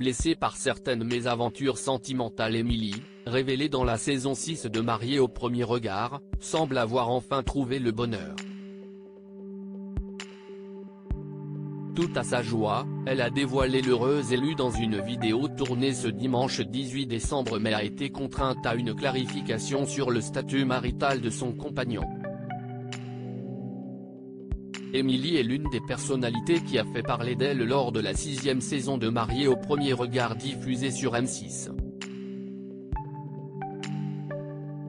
blessée par certaines mésaventures sentimentales. Émilie, révélée dans la saison 6 de Mariée au premier regard, semble avoir enfin trouvé le bonheur. Tout à sa joie, elle a dévoilé l'heureuse élue dans une vidéo tournée ce dimanche 18 décembre mais a été contrainte à une clarification sur le statut marital de son compagnon. Émilie est l'une des personnalités qui a fait parler d'elle lors de la 6e saison de Mariée au premier regard diffusée sur M6.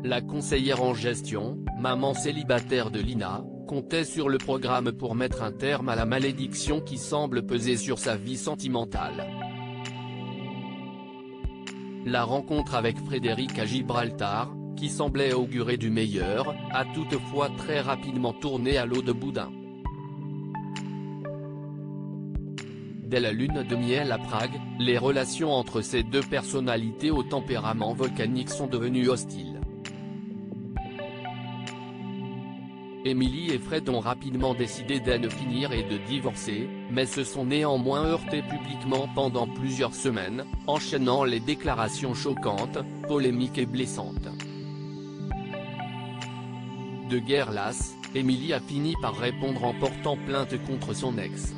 La conseillère en gestion, maman célibataire de Lina, comptait sur le programme pour mettre un terme à la malédiction qui semble peser sur sa vie sentimentale. La rencontre avec Frédéric à Gibraltar, qui semblait augurer du meilleur, a toutefois très rapidement tourné à l'eau de boudin. Dès la lune de miel à Prague, les relations entre ces deux personnalités au tempérament volcanique sont devenues hostiles. Émilie et Fred ont rapidement décidé d'en finir et de divorcer, mais se sont néanmoins heurtés publiquement pendant plusieurs semaines, enchaînant les déclarations choquantes, polémiques et blessantes. De guerre lasse, Émilie a fini par répondre en portant plainte contre son ex.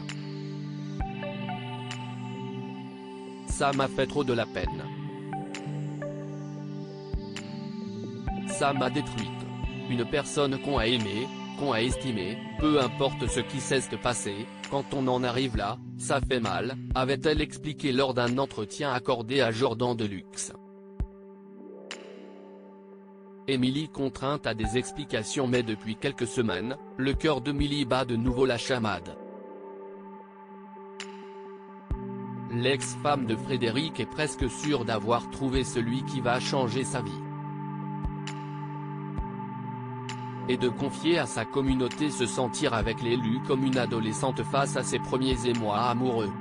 Ça m'a fait trop de la peine. Ça m'a détruite. Une personne qu'on a aimée, qu'on a estimée, peu importe ce qui s'est passé, quand on en arrive là, ça fait mal, avait-elle expliqué lors d'un entretien accordé à Jordan Deluxe. Émilie contrainte à des explications mais depuis quelques semaines, le cœur d'Émilie bat de nouveau la chamade. L'ex-femme de Frédéric est presque sûre d'avoir trouvé celui qui va changer sa vie. Et de confier à sa communauté se sentir avec l'élu comme une adolescente face à ses premiers émois amoureux.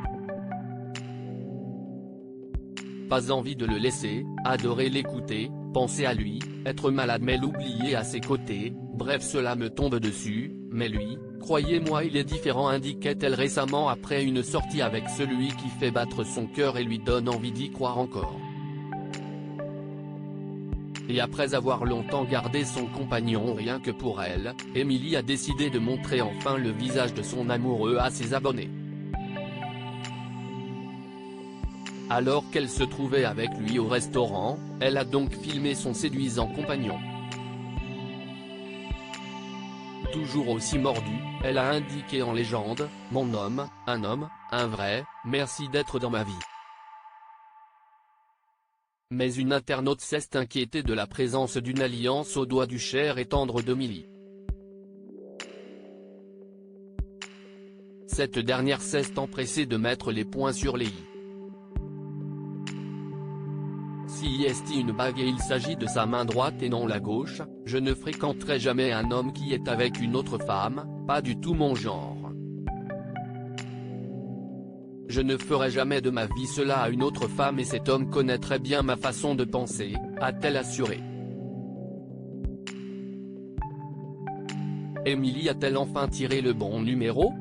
Pas envie de le laisser, adorer l'écouter, penser à lui, être malade mais l'oublier à ses côtés, bref cela me tombe dessus, mais lui, croyez-moi il est différent, indiquait-elle récemment après une sortie avec celui qui fait battre son cœur et lui donne envie d'y croire encore. Et après avoir longtemps gardé son compagnon rien que pour elle, Émilie a décidé de montrer enfin le visage de son amoureux à ses abonnés. Alors qu'elle se trouvait avec lui au restaurant, elle a donc filmé son séduisant compagnon. Toujours aussi mordue, elle a indiqué en légende, « Mon homme, un vrai, merci d'être dans ma vie ». Mais une internaute s'est inquiétée de la présence d'une alliance au doigt du cher et tendre d'Émilie. Cette dernière s'est empressée de mettre les points sur les i. Si est une bague et il s'agit de sa main droite et non la gauche, je ne fréquenterai jamais un homme qui est avec une autre femme, pas du tout mon genre. Je ne ferai jamais de ma vie cela à une autre femme et cet homme connaît très bien ma façon de penser, a-t-elle assuré. Émilie a-t-elle enfin tiré le bon numéro ?